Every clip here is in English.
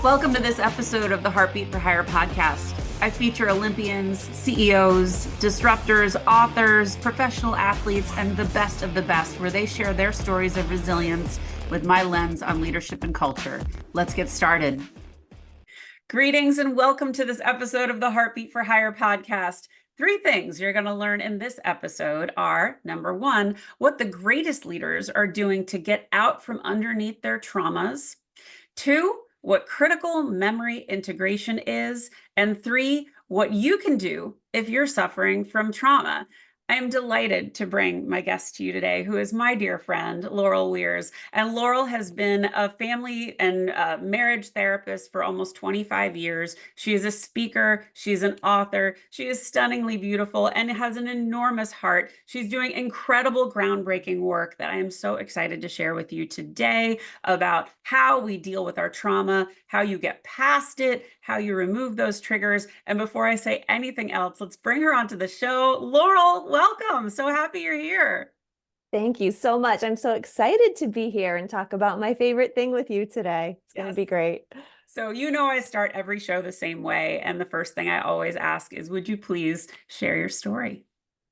Welcome to this episode of the Heartbeat for Hire podcast. I feature Olympians, CEOs, disruptors, authors, professional athletes, and the best of the best, where they share their stories of resilience with my lens on leadership and culture. Let's get started. Greetings and welcome to this episode of the Heartbeat for Hire podcast. Three things you're going to learn in this episode are, number one, what the greatest leaders are doing to get out from underneath their traumas. Two, what critical memory integration is. And three, what you can do if you're suffering from trauma. I am delighted to bring my guest to you today, who is my dear friend, Laurel Wiers. And Laurel has been a family and marriage therapist for almost 25 years. She is a speaker. She's an author. She is stunningly beautiful and has an enormous heart. She's doing incredible, groundbreaking work that I am so excited to share with you today about how we deal with our trauma, how you get past it, how you remove those triggers. And before I say anything else, let's bring her onto the show. Laurel, welcome. So happy you're here. Thank you so much. I'm so excited to be here and talk about my favorite thing with you today. It's going to be great. So, I start every show the same way. And the first thing I always ask is, would you please share your story?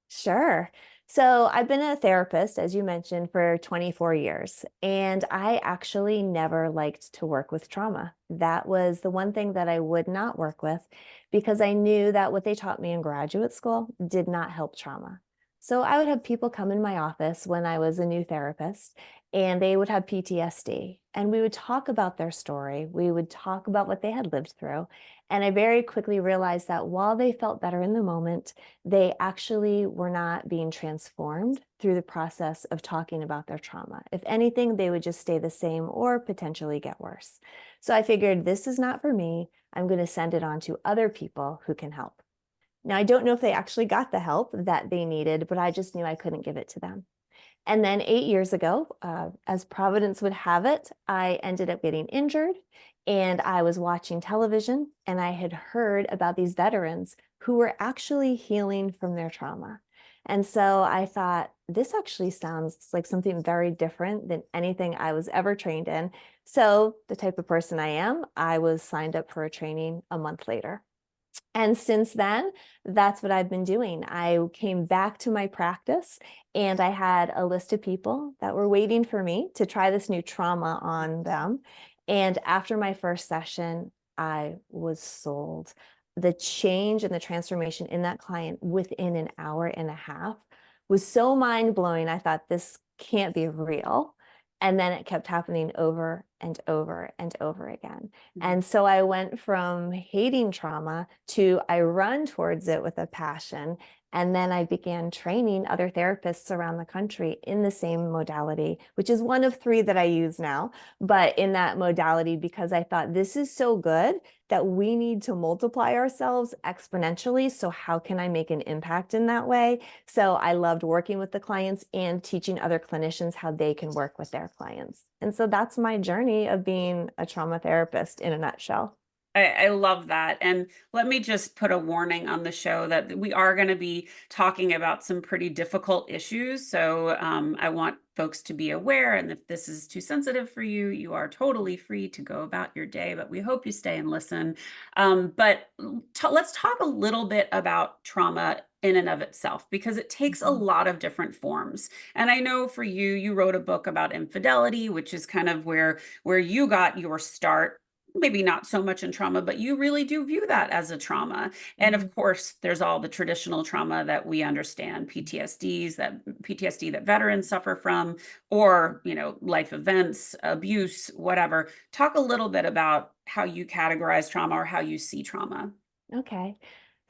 Sure. So I've been a therapist, as you mentioned, for 24 years, and I actually never liked to work with trauma. That was the one thing that I would not work with because I knew that what they taught me in graduate school did not help trauma. So I would have people come in my office when I was a new therapist, and they would have PTSD, and we would talk about their story. We would talk about what they had lived through. And I very quickly realized that while they felt better in the moment, they actually were not being transformed through the process of talking about their trauma. If anything, they would just stay the same or potentially get worse. So I figured, this is not for me. I'm going to send it on to other people who can help. Now, I don't know if they actually got the help that they needed, but I just knew I couldn't give it to them. And then 8 years ago, as Providence would have it, I ended up getting injured, and I was watching television, and I had heard about these veterans who were actually healing from their trauma. And so I thought, this actually sounds like something very different than anything I was ever trained in. So the type of person I am, I was signed up for a training a month later. And since then, that's what I've been doing. I came back to my practice, and I had a list of people that were waiting for me to try this new trauma on them. And after my first session, I was sold. The change and the transformation in that client within an hour and a half was so mind-blowing. I thought, this can't be real. And then it kept happening over and over and over again. And so I went from hating trauma to I run towards it with a passion. And then I began training other therapists around the country in the same modality, which is one of three that I use now, but in that modality, because I thought, this is so good that we need to multiply ourselves exponentially. So how can I make an impact in that way? So I loved working with the clients and teaching other clinicians how they can work with their clients. And so that's my journey of being a trauma therapist in a nutshell. I love that. And let me just put a warning on the show that we are going to be talking about some pretty difficult issues. So I want folks to be aware. And if this is too sensitive for you, you are totally free to go about your day. But we hope you stay and listen. But let's talk a little bit about trauma in and of itself, because it takes a lot of different forms. And I know for you, you wrote a book about infidelity, which is kind of where you got your start. Maybe not so much in trauma, but you really do view that as a trauma. And of course, there's all the traditional trauma that we understand, PTSD that veterans suffer from, or, life events, abuse, whatever. Talk a little bit about how you categorize trauma or how you see trauma. Okay.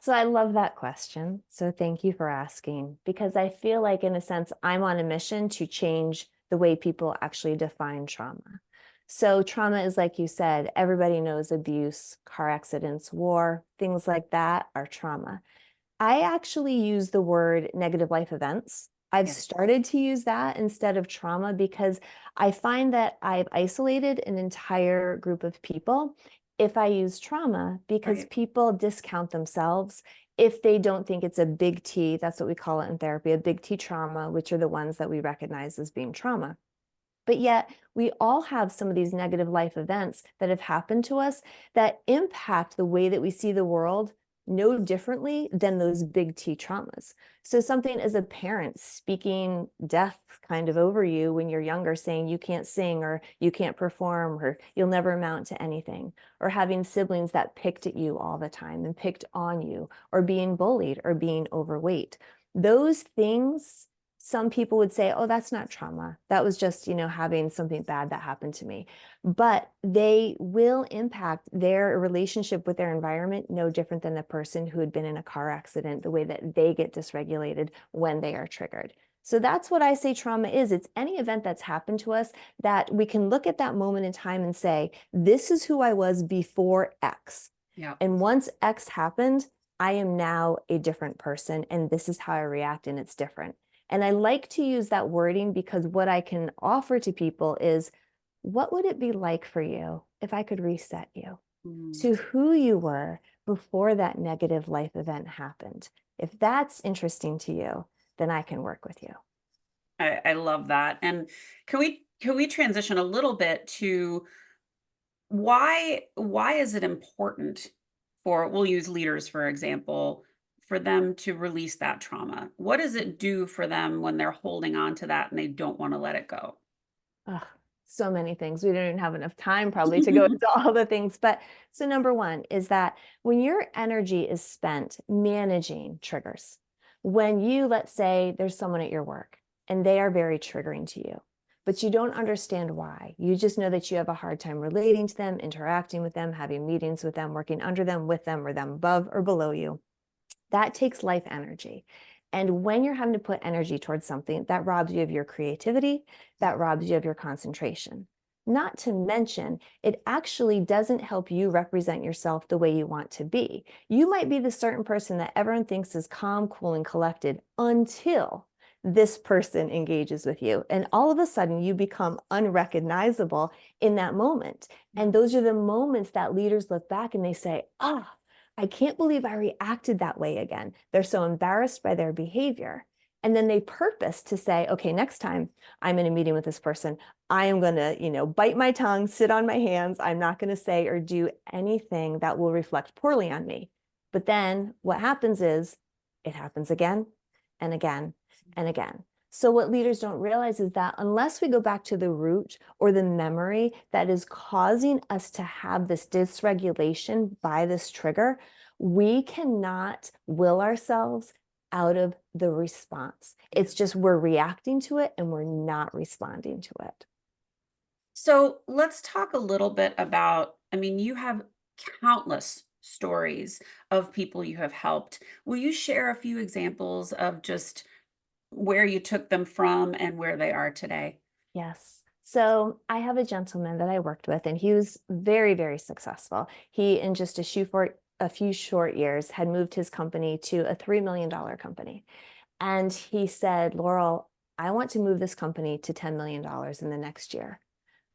So I love that question. So thank you for asking, because I feel like, in a sense, I'm on a mission to change the way people actually define trauma. So trauma is, like you said, everybody knows abuse, car accidents, war, things like that are trauma. I actually use the word negative life events. I've started to use that instead of trauma because I find that I've isolated an entire group of people if I use trauma, because people discount themselves if they don't think it's a big T. That's what we call it in therapy, a big T trauma, which are the ones that we recognize as being trauma. But yet we all have some of these negative life events that have happened to us that impact the way that we see the world no differently than those big T traumas. So something as a parent speaking death kind of over you when you're younger, saying you can't sing or you can't perform or you'll never amount to anything, or having siblings that picked at you all the time and picked on you, or being bullied or being overweight. Those things, some people would say, oh, that's not trauma. That was just, having something bad that happened to me. But they will impact their relationship with their environment no different than the person who had been in a car accident, the way that they get dysregulated when they are triggered. So that's what I say trauma is. It's any event that's happened to us that we can look at that moment in time and say, this is who I was before X. Yeah. And once X happened, I am now a different person, and this is how I react, and it's different. And I like to use that wording because what I can offer to people is, what would it be like for you if I could reset you to who you were before that negative life event happened? If that's interesting to you, then I can work with you. I love that. And can we transition a little bit to why is it important for, we'll use leaders for example, for them to release that trauma? What does it do for them when they're holding on to that and they don't want to let it go? Ugh, so many things. We don't even have enough time probably to go into all the things. But so number one is that when your energy is spent managing triggers, when you, let's say there's someone at your work and they are very triggering to you, but you don't understand why. You just know that you have a hard time relating to them, interacting with them, having meetings with them, working under them, with them, or them above or below you. That takes life energy. And when you're having to put energy towards something, that robs you of your creativity, that robs you of your concentration. Not to mention, it actually doesn't help you represent yourself the way you want to be. You might be the certain person that everyone thinks is calm, cool, and collected until this person engages with you. And all of a sudden, you become unrecognizable in that moment. And those are the moments that leaders look back and they say, I can't believe I reacted that way again. They're so embarrassed by their behavior. And then they purpose to say, okay, next time I'm in a meeting with this person, I am going to, bite my tongue, sit on my hands. I'm not going to say or do anything that will reflect poorly on me. But then what happens is it happens again and again and again. So what leaders don't realize is that unless we go back to the root or the memory that is causing us to have this dysregulation by this trigger, we cannot will ourselves out of the response. It's just we're reacting to it and we're not responding to it. So let's talk a little bit about, you have countless stories of people you have helped. Will you share a few examples of just where you took them from and where they are today? Yes. So I have a gentleman that I worked with, and he was very, very successful. He, in just a few short years, had moved his company to a $3 million company. And he said, Laurel, I want to move this company to $10 million in the next year,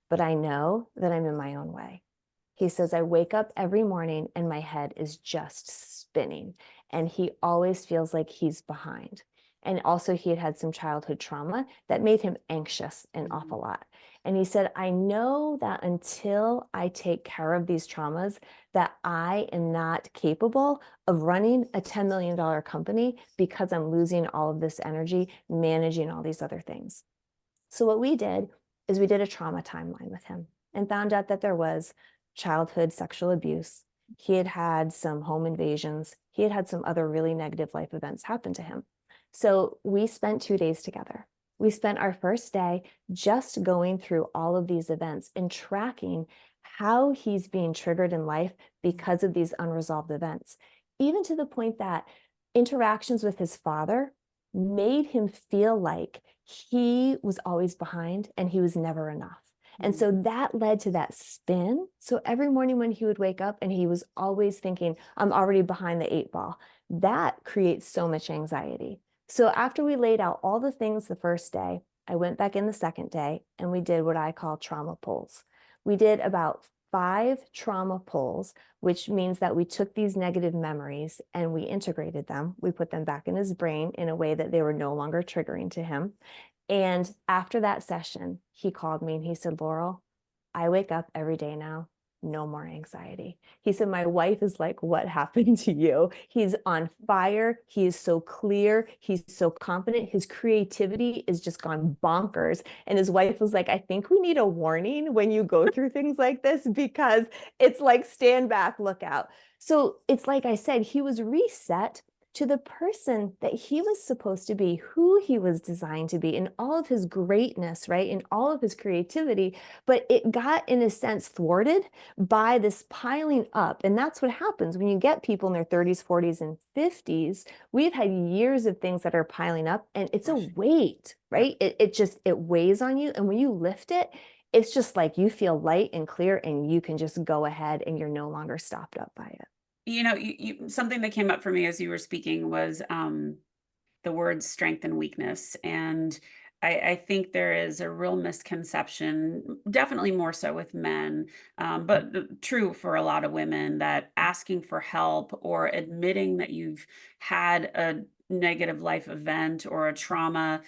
but I know that I'm in my own way. He says, I wake up every morning and my head is just spinning, and he always feels like he's behind. And also he had had some childhood trauma that made him anxious an awful lot. And he said, I know that until I take care of these traumas, that I am not capable of running a $10 million company because I'm losing all of this energy managing all these other things. So what we did is we did a trauma timeline with him and found out that there was childhood sexual abuse. He had had some home invasions. He had had some other really negative life events happen to him. So we spent 2 days together. We spent our first day just going through all of these events and tracking how he's being triggered in life because of these unresolved events, even to the point that interactions with his father made him feel like he was always behind and he was never enough. And so that led to that spin. So every morning when he would wake up and he was always thinking, I'm already behind the 8 ball, that creates so much anxiety. So after we laid out all the things the first day, I went back in the second day and we did what I call trauma pulls. We did about 5 trauma pulls, which means that we took these negative memories and we integrated them. We put them back in his brain in a way that they were no longer triggering to him. And after that session, he called me and he said, Laurel, I wake up every day now, no more anxiety. He said, my wife is like, what happened to you? He's on fire. He is so clear. He's so confident. His creativity is just gone bonkers. And his wife was like, I think we need a warning when you go through things like this, because it's like, stand back, look out. So it's like I said, he was reset to the person that he was supposed to be, who he was designed to be, in all of his greatness, right? In all of his creativity. But it got, in a sense, thwarted by this piling up. And that's what happens when you get people in their 30s, 40s, and 50s. We've had years of things that are piling up, and it's a weight, right? It weighs on you. And when you lift it, it's just like you feel light and clear, and you can just go ahead and you're no longer stopped up by it. Something that came up for me as you were speaking was the words strength and weakness. And I think there is a real misconception, definitely more so with men, but true for a lot of women, that asking for help or admitting that you've had a negative life event or a trauma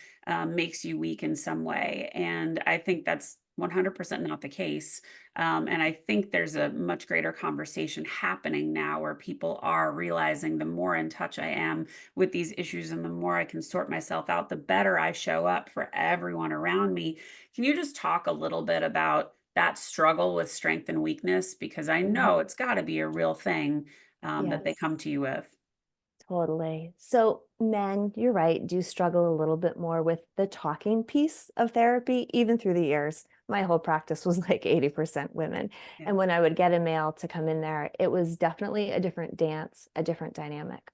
makes you weak in some way. And I think that's 100% not the case. And I think there's a much greater conversation happening now where people are realizing the more in touch I am with these issues and the more I can sort myself out, the better I show up for everyone around me. Can you just talk a little bit about that struggle with strength and weakness? Because I know it's got to be a real thing that they Yes. come to you with. Totally. So men, you're right, do struggle a little bit more with the talking piece of therapy, even through the years. My whole practice was like 80% women. Yeah. And when I would get a male to come in there, it was definitely a different dance, a different dynamic.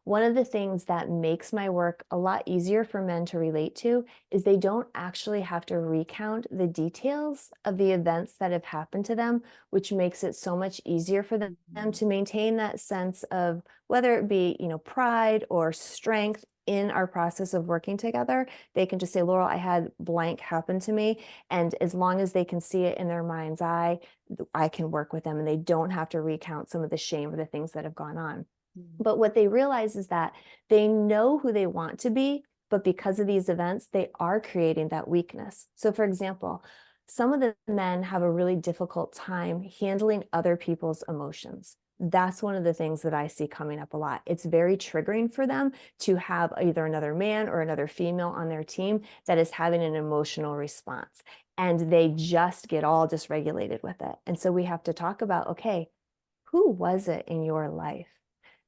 One of the things that makes my work a lot easier for men to relate to is they don't actually have to recount the details of the events that have happened to them, which makes it so much easier for them Mhm. to maintain that sense of, whether it be, pride or strength in our process of working together. They can just say, Laurel, I had blank happen to me. And as long as they can see it in their mind's eye, I can work with them, and they don't have to recount some of the shame or the things that have gone on. Mhm. But what they realize is that they know who they want to be, but because of these events, they are creating that weakness. So, for example, some of the men have a really difficult time handling other people's emotions. That's one of the things that I see coming up a lot. It's very triggering for them to have either another man or another female on their team that is having an emotional response. And they just get all dysregulated with it. And so we have to talk about, okay, who was it in your life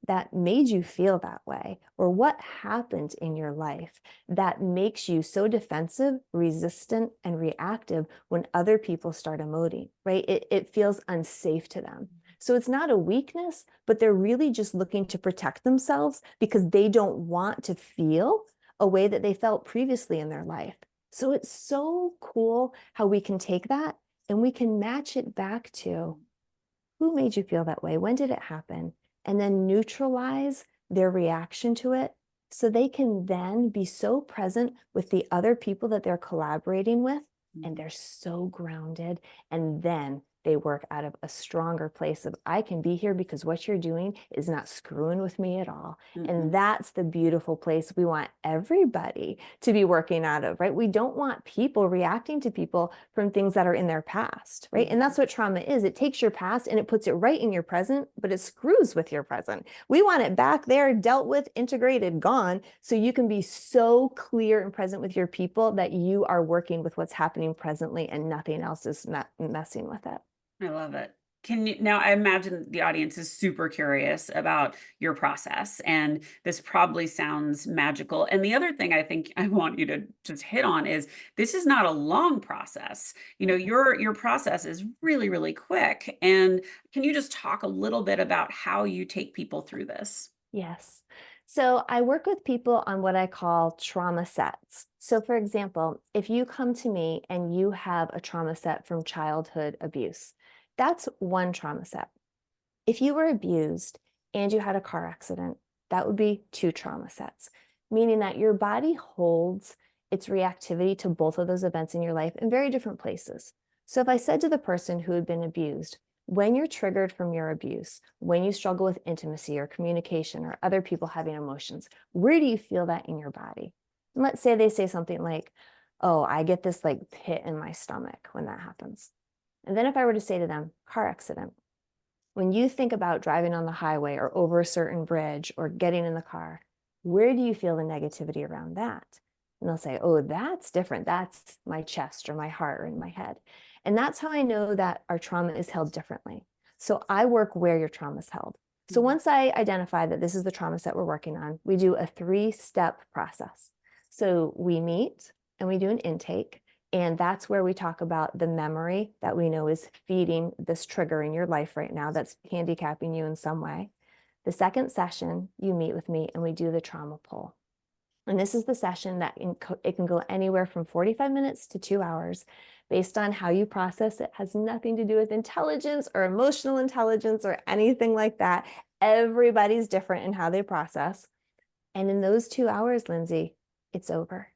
that made you feel that way? Or what happened in your life that makes you so defensive, resistant, and reactive when other people start emoting, right? It feels unsafe to them. So it's not a weakness, but they're really just looking to protect themselves because they don't want to feel a way that they felt previously in their life. So it's so cool how we can take that and we can match it back to, who made you feel that way? When did it happen? And then neutralize their reaction to it so they can then be so present with the other people that they're collaborating with, and Mhm. they're so grounded. And then they work out of a stronger place of, I can be here because what you're doing is not screwing with me at all. And Mhm. that's the beautiful place we want everybody to be working out of, right? We don't want people reacting to people from things that are in their past, right? And Mhm. that's what trauma is. It takes your past and it puts it right in your present, but it screws with your present. We want it back there, dealt with, integrated, gone, so you can be so clear and present with your people that you are working with what's happening presently and nothing else is messing with it. I love it. Can you now, I imagine the audience is super curious about your process, and this probably sounds magical. And the other thing I think I want you to just hit on is this is not a long process. Your process is really, really quick. And can you just talk a little bit about how you take people through this? Yes. So I work with people on what I call trauma sets. So, for example, if you come to me and you have a trauma set from childhood abuse, that's one trauma set. If you were abused and you had a car accident, that would be two trauma sets, meaning that your body holds its reactivity to both of those events in your life in very different places. So if I said to the person who had been abused, when you're triggered from your abuse, when you struggle with intimacy or communication or other people having emotions, where do you feel that in your body? And let's say they say something like, oh, I get this like pit in my stomach when that happens. And then if I were to say to them, car accident, when you think about driving on the highway or over a certain bridge or getting in the car, where do you feel the negativity around that? And they'll say, oh, that's different. That's my chest or my heart or in my head. And that's how I know that our trauma is held differently. So I work where your trauma is held. So once I identify that this is the trauma set we're working on, we do a 3-step process. So we meet and we do an intake. And that's where we talk about the memory that we know is feeding this trigger in your life right now that's handicapping you in some way. The second session, you meet with me and we do the trauma pull. And this is the session that it can go anywhere from 45 minutes to 2 hours based on how you process. It has nothing to do with intelligence or emotional intelligence or anything like that. Everybody's different in how they process. And in those 2 hours, Lyndsay, it's over.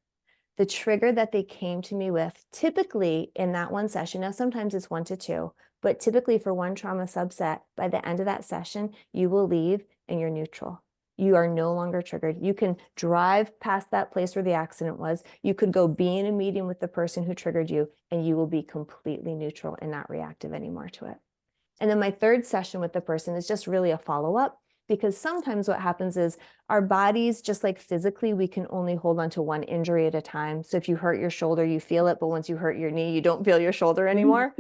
The trigger that they came to me with, typically in that one session, now sometimes it's 1 to 2, but typically for one trauma subset, by the end of that session, you will leave and you're neutral. You are no longer triggered. You can drive past that place where the accident was. You could go be in a meeting with the person who triggered you, and you will be completely neutral and not reactive anymore to it. And then my third session with the person is just really a follow-up, because sometimes what happens is our bodies, just like physically, we can only hold on to one injury at a time. So if you hurt your shoulder, you feel it, but once you hurt your knee, you don't feel your shoulder anymore.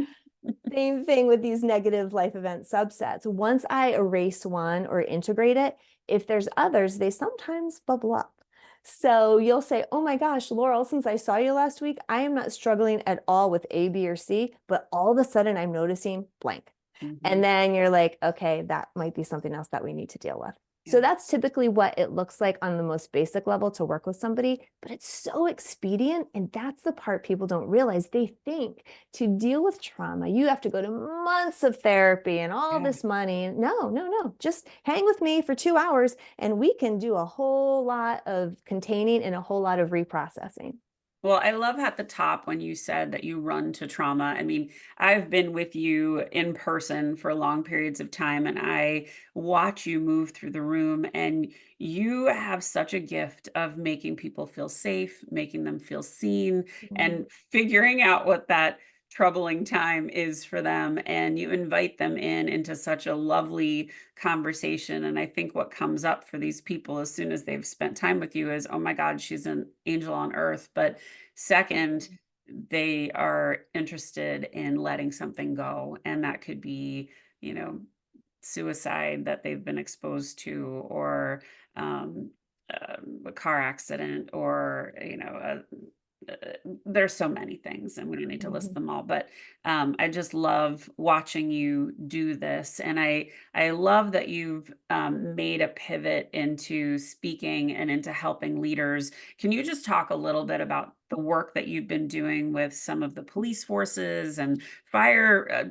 Same thing with these negative life event subsets. Once I erase one or integrate it, if there's others, they sometimes bubble up. So you'll say, oh my gosh, Laurel, since I saw you last week, I am not struggling at all with A, B, or C, but all of a sudden I'm noticing blank. And then you're like, okay, that might be something else that we need to deal with. So that's typically what it looks like on the most basic level to work with somebody, but it's so expedient. And that's the part people don't realize. They think to deal with trauma, you have to go to months of therapy and all this money. No. Just hang with me for 2 hours and we can do a whole lot of containing and a whole lot of reprocessing. Well, I love at the top when you said that you run to trauma. I mean, I've been with you in person for long periods of time, and I watch you move through the room, and you have such a gift of making people feel safe, making them feel seen, and figuring out what that troubling time is for them. And you invite them in into such a lovely conversation. And I think what comes up for these people as soon as they've spent time with you is, oh my God, she's an angel on earth. But second, they are interested in letting something go. And that could be, you know, suicide that they've been exposed to, or um, a car accident, or, there's so many things and we don't need to list them all, but I just love watching you do this. And I love that you've made a pivot into speaking and into helping leaders. Can you just talk a little bit about the work that you've been doing with some of the police forces and fire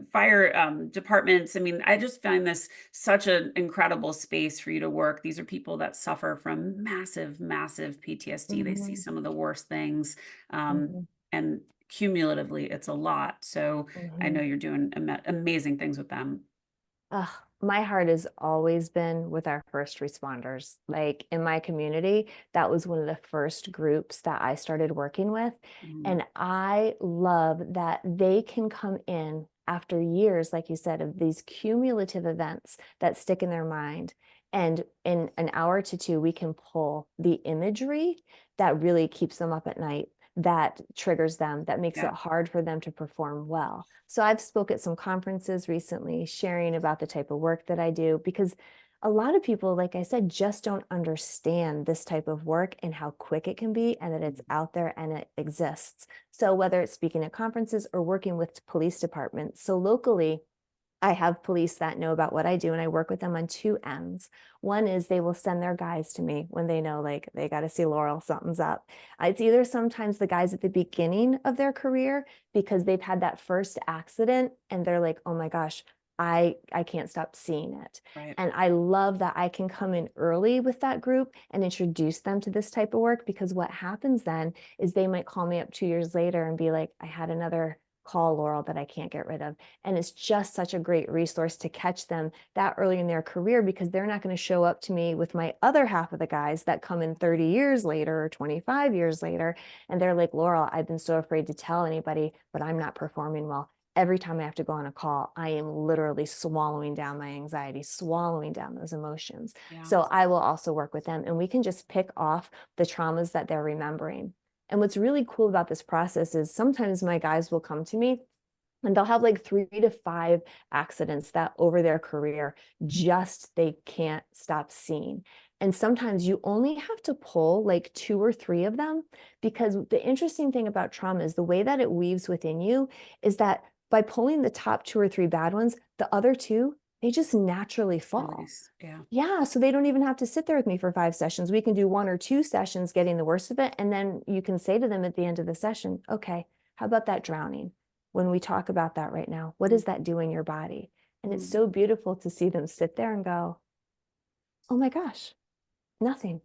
departments? I mean, I just find this such an incredible space for you to work. These are people that suffer from massive PTSD. They see some of the worst things, and cumulatively, it's a lot. So I know you're doing amazing things with them. My heart has always been with our first responders. Like in my community, that was one of the first groups that I started working with. And I love that they can come in after years, like you said, of these cumulative events that stick in their mind. And in an hour to 2, we can pull the imagery that really keeps them up at night, that triggers them, that makes it hard for them to perform well. So I've spoke at some conferences recently sharing about the type of work that I do, because a lot of people, like I said, just don't understand this type of work and how quick it can be, and that it's out there and it exists. So whether it's speaking at conferences or working with police departments, so locally, I have police that know about what I do, and I work with them on 2 ends. One is they will send their guys to me when they know, like, they got to see Laurel, something's up. It's either sometimes the guys at the beginning of their career because they've had that first accident and they're like, oh my gosh, I can't stop seeing it. Right. And I love that I can come in early with that group and introduce them to this type of work, because what happens then is they might call me up 2 years later and be like, I had another call Laurel that I can't get rid of. And it's just such a great resource to catch them that early in their career, because they're not going to show up to me with my other half of the guys that come in 30 years later or 25 years later. And they're like, Laurel, I've been so afraid to tell anybody, but I'm not performing well. Every time I have to go on a call, I am literally swallowing down my anxiety, swallowing down those emotions. Yeah. So I will also work with them, and we can just pick off the traumas that they're remembering. And what's really cool about this process is sometimes my guys will come to me and they'll have like 3 to 5 accidents that over their career just they can't stop seeing. And sometimes you only have to pull like 2 or 3 of them, because the interesting thing about trauma is the way that it weaves within you is that by pulling the top 2 or 3 bad ones, the other 2, they just naturally fall. Release. Yeah. Yeah, so they don't even have to sit there with me for 5 sessions. We can do 1 or 2 sessions getting the worst of it, and then you can say to them at the end of the session, okay, how about that drowning? When we talk about that right now, what does that do in your body? And it's so beautiful to see them sit there and go, oh my gosh, nothing.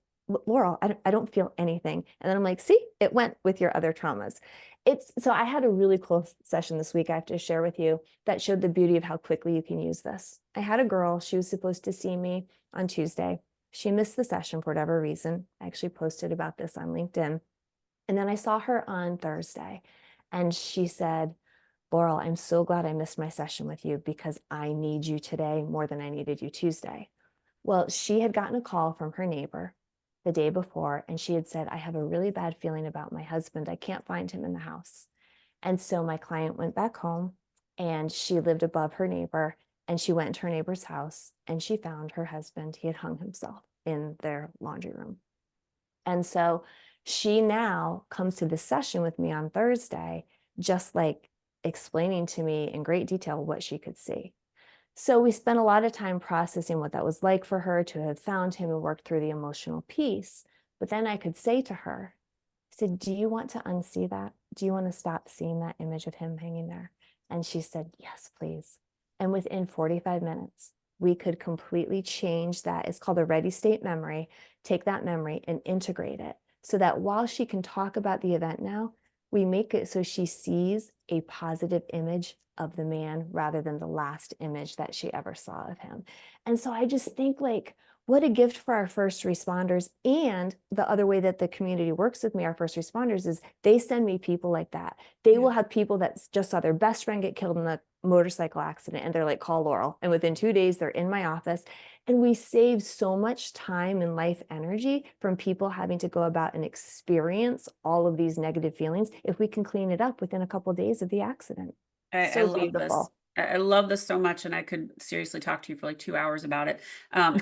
Laurel, I don't feel anything. And then I'm like, see, it went with your other traumas. So I had a really cool session this week I have to share with you that showed the beauty of how quickly you can use this. I had a girl, she was supposed to see me on Tuesday. She missed the session for whatever reason. I actually posted about this on LinkedIn. And then I saw her on Thursday, and she said, Laurel, I'm so glad I missed my session with you because I need you today more than I needed you Tuesday. Well, she had gotten a call from her neighbor the day before, and she had said, I have a really bad feeling about my husband. I can't find him in the house. And so my client went back home, and she lived above her neighbor, and she went into her neighbor's house, and she found her husband. He had hung himself in their laundry room. And so she now comes to this session with me on Thursday, just like explaining to me in great detail what she could see. So we spent a lot of time processing what that was like for her to have found him and worked through the emotional piece. But then I could say to her, I said, do you want to unsee that? Do you want to stop seeing that image of him hanging there? And she said, yes, please. And within 45 minutes, we could completely change that. It's called a ready state memory. Take that memory and integrate it so that while she can talk about the event now, we make it so she sees a positive image of the man rather than the last image that she ever saw of him. And so I just think, like, what a gift for our first responders. And the other way that the community works with me, our first responders, is they send me people like that. They will have people that just saw their best friend get killed in a motorcycle accident, and they're like, call Laurel. And within 2 days, they're in my office. And we save so much time and life energy from people having to go about and experience all of these negative feelings if we can clean it up within a couple of days of the accident. I So love this. beautiful. I love this so much, and I could seriously talk to you for like 2 hours about it. Um,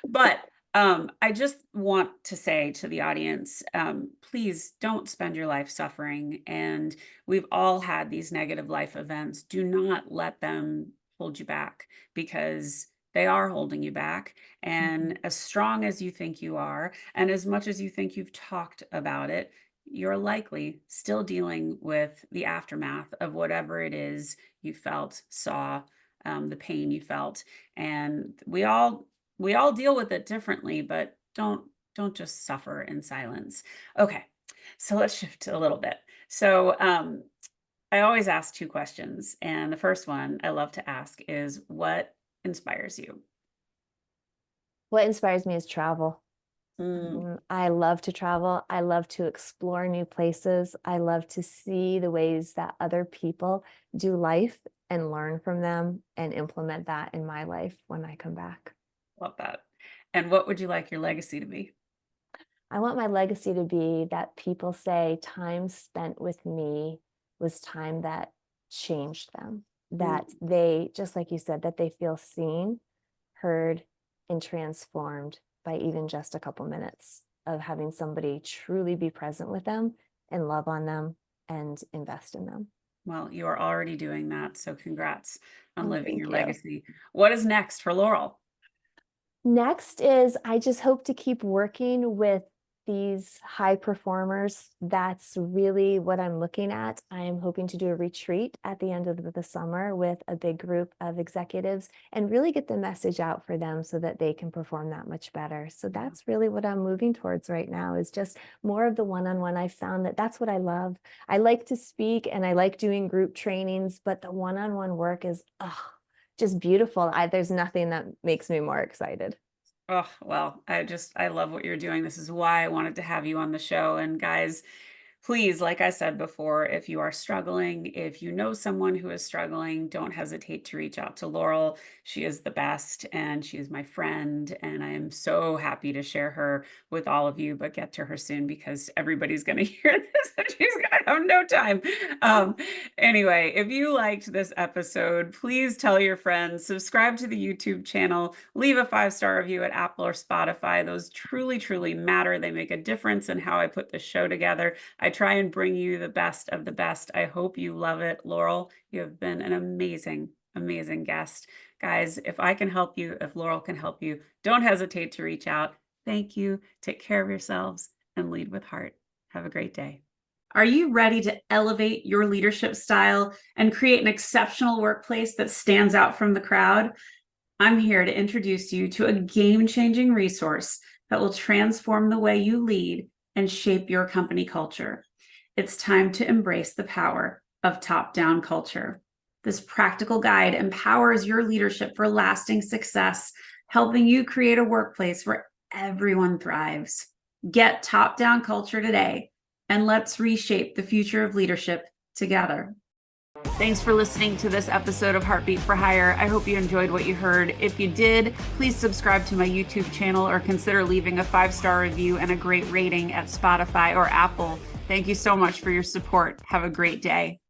but I just want to say to the audience, please don't spend your life suffering. And we've all had these negative life events. Do not let them hold you back, because they are holding you back. And as strong as you think you are, and as much as you think you've talked about it, you're likely still dealing with the aftermath of whatever it is you felt, saw, the pain you felt. And we all deal with it differently, but don't just suffer in silence. Okay, so let's shift a little bit. So I always ask 2 questions, and the first one I love to ask is, what inspires you? What inspires me is travel. Mm, I love to travel. I love to explore new places. I love to see the ways that other people do life and learn from them and implement that in my life when I come back. love that. And what would you like your legacy to be? I want my legacy to be that people say time spent with me was time that changed them, Mm, that they, just like you said, that they feel seen, heard, and transformed by even just a couple minutes of having somebody truly be present with them and love on them and invest in them. well, you are already doing that, so congrats on Oh, living thank your you. legacy. What is next for Laurel? Next is I just hope to keep working with these high performers, that's really what I'm looking at. I am hoping to do a retreat at the end of the summer with a big group of executives and really get the message out for them so that they can perform that much better. So that's really what I'm moving towards right now, is just more of the one-on-one. I found that that's what I love. I like to speak and I like doing group trainings, but the one-on-one work is just beautiful. There's nothing that makes me more excited. Oh, well, I love what you're doing. This is why I wanted to have you on the show. And guys, please, like I said before, if you are struggling, if you know someone who is struggling, don't hesitate to reach out to Laurel. She is the best and she is my friend. And I am so happy to share her with all of you, but get to her soon because everybody's going to hear this and she's going to have no time. Anyway, if you liked this episode, please tell your friends, subscribe to the YouTube channel, leave a 5-star review at Apple or Spotify. Those truly, truly matter. They make a difference in how I put this show together. I try and bring you the best of the best. I hope you love it. Laurel, you have been an amazing, amazing guest. Guys, if I can help you, if Laurel can help you, don't hesitate to reach out. Thank you. Take care of yourselves and lead with heart. Have a great day. Are you ready to elevate your leadership style and create an exceptional workplace that stands out from the crowd? I'm here to introduce you to a game-changing resource that will transform the way you lead and shape your company culture. It's time to embrace the power of top-down culture. This practical guide empowers your leadership for lasting success, helping you create a workplace where everyone thrives. Get top-down culture today, and let's reshape the future of leadership together. Thanks for listening to this episode of Heartbeat for Hire. I hope you enjoyed what you heard. If you did, please subscribe to my YouTube channel or consider leaving a 5-star review and a great rating at Spotify or Apple. Thank you so much for your support. Have a great day.